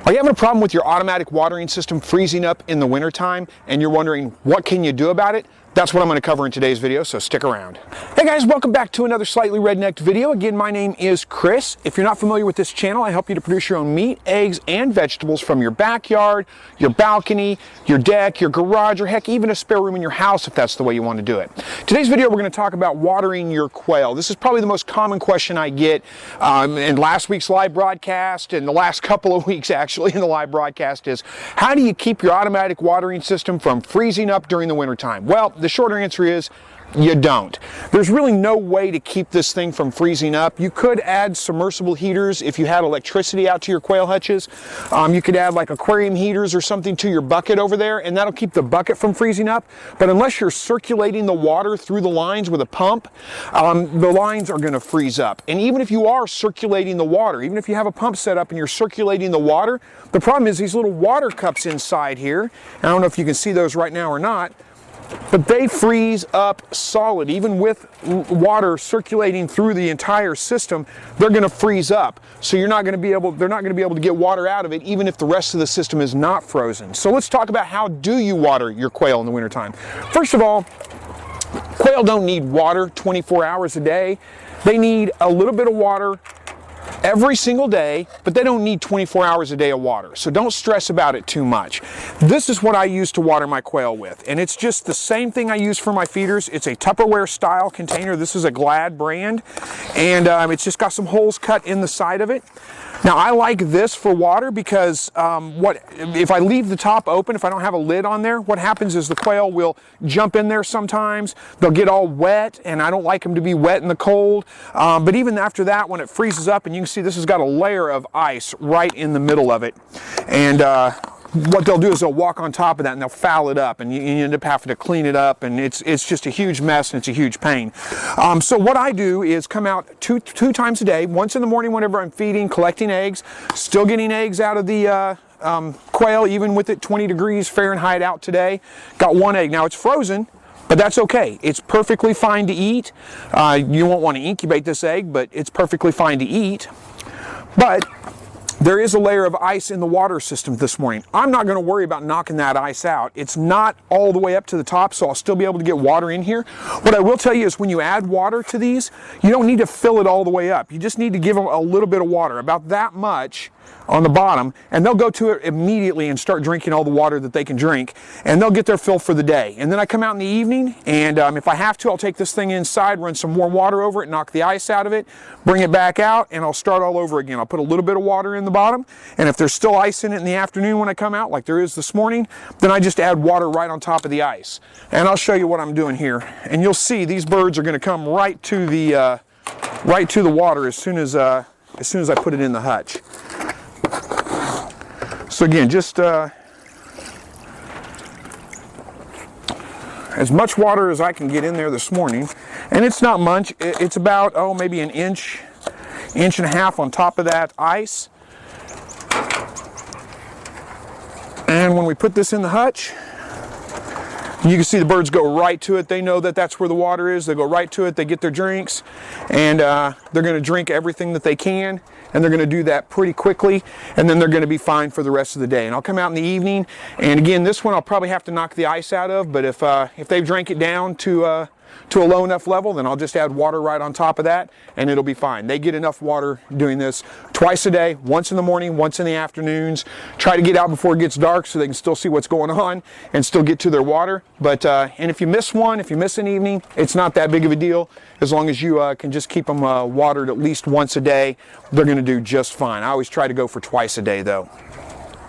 Are you having a problem with your automatic watering system freezing up in the wintertime and you're wondering what can you do about it? That's what I'm going to cover in today's video, so stick around. Hey guys, welcome back to another Slightly Rednecked video. Again, my name is Chris. If you're not familiar with this channel, I help you to produce your own meat, eggs, and vegetables from your backyard, your balcony, your deck, your garage, or heck, even a spare room in your house if that's the way you want to do it. Today's video, we're going to talk about watering your quail. This is probably the most common question I get in last week's live broadcast and the last couple of weeks actually in the live broadcast is, how do you keep your automatic watering system from freezing up during the wintertime? Well, the shorter answer is you don't. There's really no way to keep this thing from freezing up. You could add submersible heaters if you had electricity out to your quail hutches. You could add like aquarium heaters or something to your bucket over there, and that'll keep the bucket from freezing up. But unless you're circulating the water through the lines with a pump, the lines are going to freeze up. And even if you are circulating the water, even if you have a pump set up and you're circulating the water, the problem is these little water cups inside here. I don't know if you can see those right now or not, but they freeze up solid. Even with water circulating through the entire system, they're going to freeze up. So they're not going to be able to get water out of it even if the rest of the system is not frozen. So let's talk about how do you water your quail in the wintertime. First of all, quail don't need water 24 hours a day. They need a little bit of water every single day, but they don't need 24 hours a day of water. So don't stress about it too much. This is what I use to water my quail with, and it's just the same thing I use for my feeders. It's a Tupperware style container. This is a Glad brand, and it's just got some holes cut in the side of it. Now I like this for water because if I leave the top open, if I don't have a lid on there, what happens is the quail will jump in there sometimes. They'll get all wet, and I don't like them to be wet in the cold. But even after that, when it freezes up, and you can see this has got a layer of ice right in the middle of it, and what they'll do is they'll walk on top of that and they'll foul it up, and you end up having to clean it up, and it's just a huge mess and it's a huge pain. So what I do is come out two times a day, once in the morning whenever I'm feeding, collecting eggs, still getting eggs out of the quail, even with it 20 degrees Fahrenheit out today. Got one egg. Now it's frozen, but that's okay. It's perfectly fine to eat. You won't want to incubate this egg, but it's perfectly fine to eat. But there is a layer of ice in the water system this morning. I'm not going to worry about knocking that ice out. It's not all the way up to the top, so I'll still be able to get water in here. What I will tell you is when you add water to these, you don't need to fill it all the way up. You just need to give them a little bit of water, about that much on the bottom, and they'll go to it immediately and start drinking all the water that they can drink, and they'll get their fill for the day. And then I come out in the evening, and if I have to, I'll take this thing inside, run some warm water over it, knock the ice out of it, bring it back out, and I'll start all over again. I'll put a little bit of water in the bottom, and if there's still ice in it in the afternoon when I come out, like there is this morning, then I just add water right on top of the ice. And I'll show you what I'm doing here, and you'll see these birds are going to come right to the water as soon as I put it in the hutch. So again, just as much water as I can get in there this morning, and it's not much. It's about, maybe an inch and a half on top of that ice. And when we put this in the hutch, you can see the birds go right to it. They know that that's where the water is. They go right to it. They get their drinks, and they're going to drink everything that they can, and they're going to do that pretty quickly, and then they're going to be fine for the rest of the day. And I'll come out in the evening, and again, this one I'll probably have to knock the ice out of, but if they've drank it down to a low enough level, then I'll just add water right on top of that, and it'll be fine. They get enough water doing this twice a day, once in the morning, once in the afternoons. Try to get out before it gets dark so they can still see what's going on and still get to their water. But and if you miss one, if you miss an evening, it's not that big of a deal. As long as you can just keep them watered at least once a day, they're going to do just fine. I always try to go for twice a day though.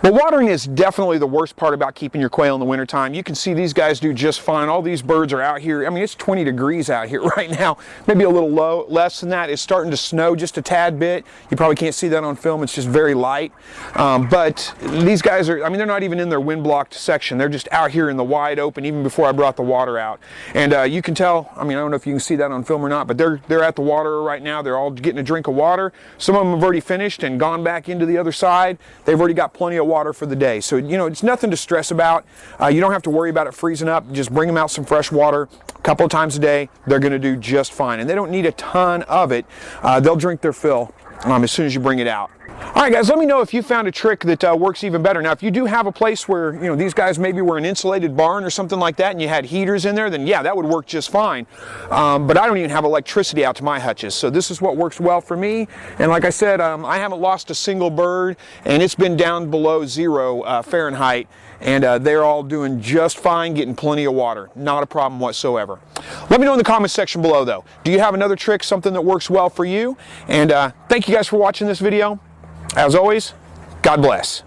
But watering is definitely the worst part about keeping your quail in the wintertime. You can see these guys do just fine. All these birds are out here. I mean, it's 20 degrees out here right now. Maybe a little less than that. It's starting to snow just a tad bit. You probably can't see that on film. It's just very light. But these guys are, they're not even in their wind-blocked section. They're just out here in the wide open even before I brought the water out. And you can tell, I don't know if you can see that on film or not, but they're at the water right now. They're all getting a drink of water. Some of them have already finished and gone back into the other side. They've already got plenty of water for the day. So, it's nothing to stress about. You don't have to worry about it freezing up. Just bring them out some fresh water a couple of times a day. They're going to do just fine. And they don't need a ton of it. They'll drink their fill as soon as you bring it out. All right, guys, let me know if you found a trick that works even better. Now, if you do have a place where, you know, these guys maybe were an insulated barn or something like that and you had heaters in there, then yeah, that would work just fine. But I don't even have electricity out to my hutches, so this is what works well for me. And like I said, I haven't lost a single bird, and it's been down below 0 Fahrenheit, and they're all doing just fine, getting plenty of water. Not a problem whatsoever. Let me know in the comments section below, though. Do you have another trick, something that works well for you? And thank you guys for watching this video. As always, God bless.